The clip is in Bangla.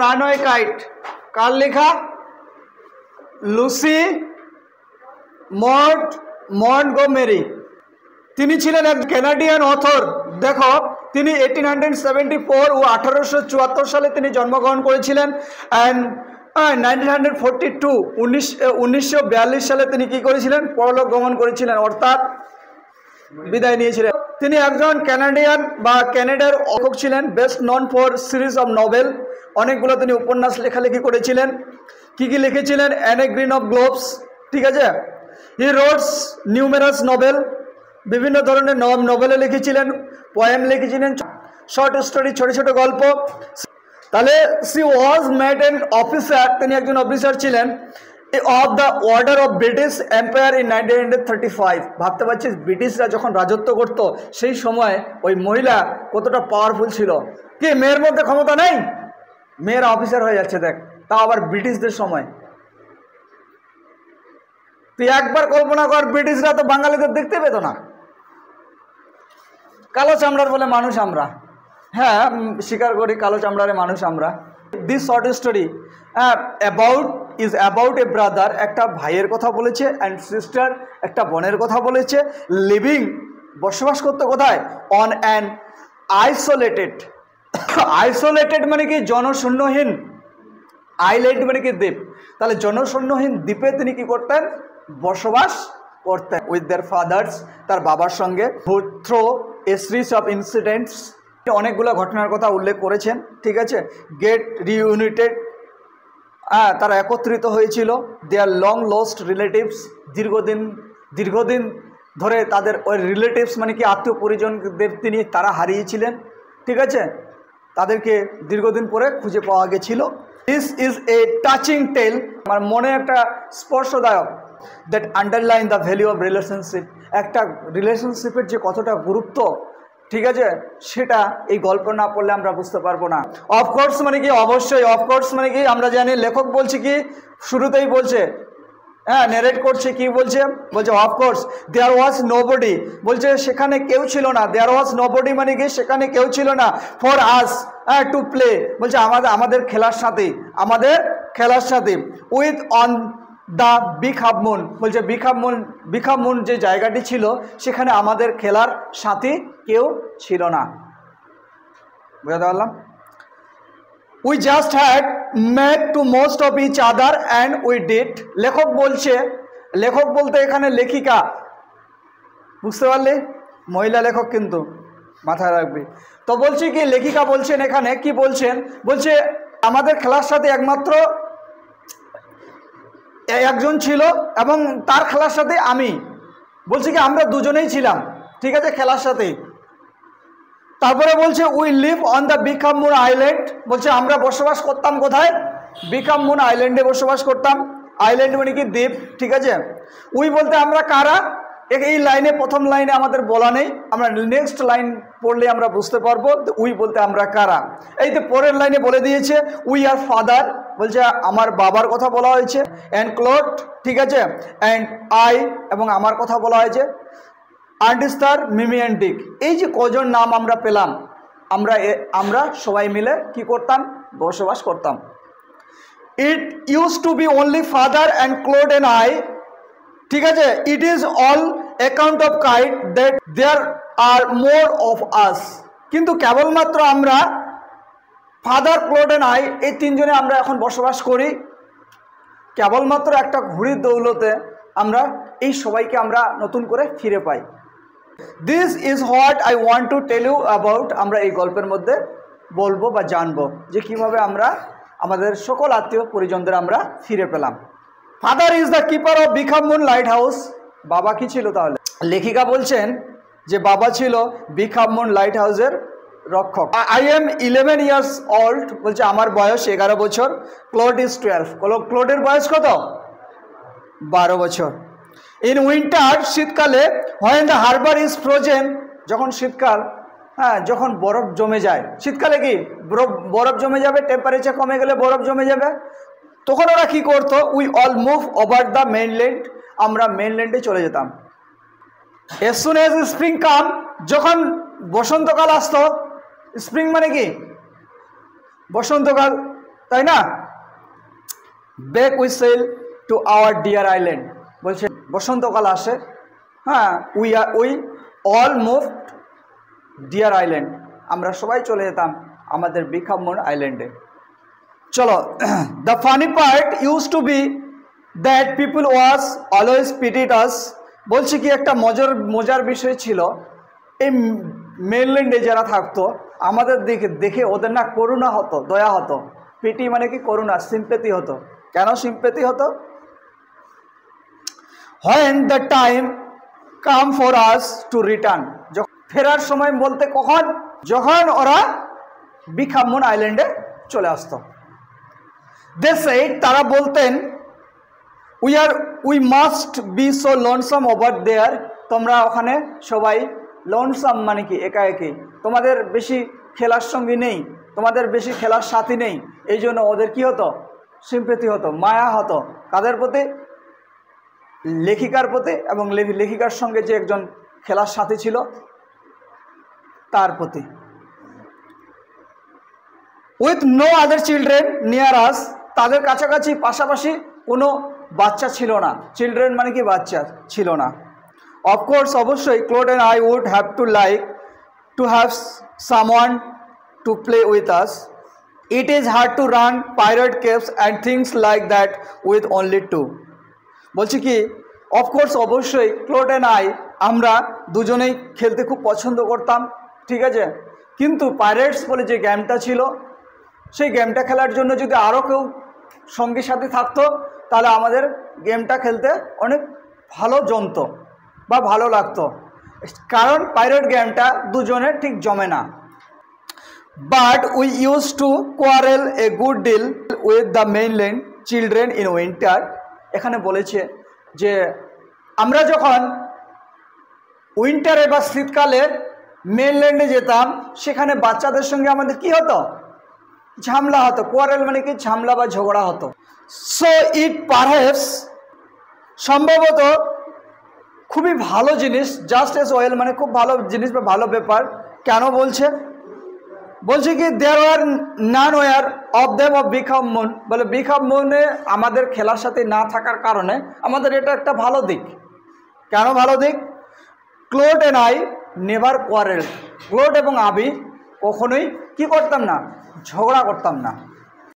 রানওয়ে কাইট কার লেখা? Lucy Montgomery. তিনি ছিলেন এক কানাডিয়ান অথর। দেখো, তিনি 1874 ও 1874 সালে তিনি জন্মগ্রহণ করেছিলেন। অ্যান্ড 1942 সালে তিনি কি করেছিলেন? পরলোক গমন করেছিলেন, অর্থাৎ বিদায় নিয়েছিলেন। তিনি একজন কানাডিয়ান বা কানাডার লেখক ছিলেন, best known for series of novel. অনেকগুলো তিনি উপন্যাস লেখালেখি করেছিলেন। কি কি লিখেছিলেন? অ্যানে গ্রিন অফ গ্লোবস, ঠিক আছে। হি রোটস নিউমেরাস নভেল, বিভিন্ন ধরনের নভেলে লিখেছিলেন, পোয়েম লিখেছিলেন, শর্ট স্টোরি, ছোট ছোট গল্প। তাহলে C was made N officer, তিনি একজন অফিসার ছিলেন of the order of British empire in 1935। ভাবতে পারছিস ব্রিটিশরা যখন রাজত্ব করত সেই সময় ওই মহিলা কতটা পাওয়ারফুল ছিল। কি মেয়ের মধ্যে ক্ষমতা নেই? মেয়েরা অফিসার হয়ে যাচ্ছে, দেখ, তাও আবার ব্রিটিশদের সময়। তুই একবার কল্পনা কর, ব্রিটিশরা তো বাঙালিদের দেখতে পেত না। কালো চামড়ার বলে মানুষ আমরা, হ্যাঁ স্বীকার করি, কালো চামড়ারে মানুষ আমরা। This short story about a brother, একটা ভাইয়ের কথা বলেছে, অ্যান্ড সিস্টার, একটা বোনের কথা বলেছে, লিভিং, বসবাস করতে কোথায়? অন অ্যান আইসোলেটেড মানে কি? জনশূন্যহীন। আইল্যান্ড মানে কি? দ্বীপ। তাহলে জনশূন্যহীন দ্বীপে তিনি কি করতেন? বসবাস করতেন। উইথ দেয়ার ফাদার্স, তার বাবার সঙ্গে। Through a series of incidents, অনেকগুলো ঘটনার কথা উল্লেখ করেছেন, ঠিক আছে। গেট রিইউনিটেড, তারা একত্রিত হয়েছিল। দেয়ার লং লস্ট রিলেটিভস, দীর্ঘদিন ধরে তাদের ওই রিলেটিভস মানে কি? আত্মীয় পরিজনদের তারা হারিয়েছিলেন, ঠিক আছে। তাদেরকে দীর্ঘদিন পরে খুঁজে পাওয়া গেছিল। This is a touching tale, আমার মনে একটা স্পর্শদায়ক, that underline the value of relationship. একটা রিলেশনশিপের যে কতটা গুরুত্ব, ঠিক আছে, সেটা এই গল্প না পড়লে আমরা বুঝতে পারবো না। অফকোর্স মানে কি? অবশ্যই। অফকোর্স মানে কি? আমরা জানি লেখক বলছে কি, শুরুতেই বলছে, হ্যাঁ নেরেট করছে, কি বলছে? বলছে অফকোর্স দেয়ার ওয়াজ নোবডি, বলছে সেখানে কেউ ছিল না। দেয়ার ওয়াজ নোবডি মানে কি? সেখানে কেউ ছিল না। ফর আস টু প্লে, বলছে আমাদের খেলার সাথে with on the big half moon, বলছে বিগ হাফ মুন যে জায়গাটি ছিল সেখানে আমাদের খেলার সাথী কেউ ছিল না। বুঝতে পারলাম? We just had made to most of each other and we did. লেখক বলছে, লেখক বলতে এখানে লেখিকা, বুঝতে পারলে? মহিলা লেখক কিন্তু, মাথায় রাখবি। তো বলছি কি, লেখিকা বলছেন এখানে কি বলছেন? বলছে আমাদের খেলার সাথে একমাত্র একজন ছিল এবং তার খেলার সাথে আমি, বলছি কি আমরা দুজনেই ছিলাম, ঠিক আছে, খেলার সাথে। তারপরে বলছে we live on the big half moon island, বলছে আমরা বসবাস করতাম কোথায়? বিগ হাফ মুন আইল্যান্ডে বসবাস করতাম। আইল্যান্ড মানে কি? দ্বীপ, ঠিক আছে। উই বলতে আমরা কারা? এই লাইনে, প্রথম লাইনে আমাদের বলা নেই, আমরা নেক্সট লাইন পড়লে আমরা বুঝতে পারবো উই বলতে আমরা কারা। এই তো পরের লাইনে বলে দিয়েছে উই আর ফাদার, বলছে আমার বাবার কথা বলা হয়েছে। অ্যান্ড ক্লোড, ঠিক আছে, অ্যান্ড আই, এবং আমার কথা বলা হয়েছে। আন্ডিস্টার, মিমি অ্যান্ড ডিক, এই যে কজন নাম আমরা পেলাম, আমরা সবাই মিলে কি করতাম? বসবাস করতাম। It use to be only father and Claude and I, ঠিক আছে। It is all account of kite that there are more of us, কিন্তু কেবলমাত্র আমরা, ফাদার, ক্লোড অ্যান্ড আই, এই তিনজনে আমরা এখন বসবাস করি। কেবলমাত্র একটা ঘুড়ির দৌলতে আমরা এই সবাইকে আমরা নতুন করে ফিরে পাই। This is what I want to tell you about. আমরা এই গল্পের মধ্যে বলবো বা জানবো যে কীভাবে আমরা আমাদের সকল আত্মীয় পরিজনদের আমরা ফিরে পেলাম। Father is the keeper of big half moon light house. বাবা কি ছিল তাহলে? লেখিকা বলছেন যে বাবা ছিল বিগ হাফ মুন লাইট হাউসের রক্ষক। আই এম 11 ইয়ার্স ওল্ড, বলছে আমার বয়স 11 বছর। ক্লোড ইজ 12, ক্লোডের বয়স কত? 12 বছর। ইন উইন্টার, শীতকালে, when the harbour is frozen, যখন শীতকাল, হ্যাঁ যখন বরফ জমে যায়, শীতকালে কি বরফ জমে যাবে, টেম্পারেচার কমে গেলে বরফ জমে যাবে, তখন ওরা কি করতো? We all move over the mainland, আমরা মেইনল্যান্ডে চলে যেতাম। As soon as spring come, যখন বসন্তকাল আসতো, স্প্রিং মানে কি? বসন্তকাল, তাই না? Back we sail to our dear island, বলছে বসন্তকাল আসে, হ্যাঁ, we all moved dear island, আমরা সবাই চলে যেতাম আমাদের বিকামমুন আইল্যান্ডে। চলো, the funny part use to be that people was always pitied us, বলছে কি একটা মজার বিষয় ছিল, এই মেনল্যান্ডে যারা থাকতো আমাদের দেখে ওদের না করুণা হতো, দয়া হতো। পিটি মানে কি করুণা, সিম্প্যাথি হতো। কেন সিম্প্যাথি হতো? when the time come for us to return, ফেরার সময় বলতে কখন? যখন ওরা বিকামমুন আইল্যান্ডে চলে আসতো। they said, তারা বলতেন, we must be so lonesome over there, তোমরা ওখানে সবাই lonesome মানে কি একা একই, তোমাদের বেশি খেলার সঙ্গী নেই, তোমাদের বেশি খেলার সাথী নেই, এই জন্য ওদের কি হতো? সিম্প্যাথি হতো, মায়া হতো। কাদের প্রতি? লেখিকার প্রতি, এবং লেখিকার সঙ্গে যে একজন খেলার সাথী ছিল তার প্রতি। With no other children near us, তাদের কাছাকাছি পাশাপাশি কোনো বাচ্চা ছিল না। চিলড্রেন মানে কি বাচ্চা ছিল না। অফকোর্স অবশ্যই Claude and I would have to like to have someone to play with us, it is hard to run pirate caves and things like that with only two, বলছি কি অফকোর্স অবশ্যই ক্লোড অ্যান্ড আই, আমরা দুজনেই খেলতে খুব পছন্দ করতাম, ঠিক আছে, কিন্তু পাইরেটস বলে যে গেমটা ছিল সেই গেমটা খেলার জন্য যদি আরও কেউ সঙ্গী সাথী থাকতো তাহলে আমাদের গেমটা খেলতে অনেক ভালো জমতো বা ভালো লাগতো, কারণ পাইরেট গেমটা দুজনের ঠিক জমে না। But we use to quarrel a good deal with the mainland children in winter, এখানে বলেছে যে আমরা যখন উইন্টারে বা শীতকালে মেইনল্যান্ডে যেতাম সেখানে বাচ্চাদের সঙ্গে আমাদের কি হতো? ঝামেলা হতো। কোয়ারেল মানে কি ঝামেলা বা ঝগড়া হতো। সো ইট পারহ্যাপস, সম্ভবত খুবই ভালো জিনিস, জাস্ট এস ওয়েল মানে খুব ভালো জিনিস বা ভালো ব্যাপার। কেন বলছে? বলছে কি দেয়ার আর নান ওয়ার অফ দেম অফ বিকামমুন, বলে বিকামমুনে আমাদের খেলার সাথে না থাকার কারণে আমাদের এটা একটা ভালো দিক। কেন ভালো দিক? Clot and I never quarrel, clot এবং আমি কখনোই কি করতাম না? ঝগড়া করতাম না।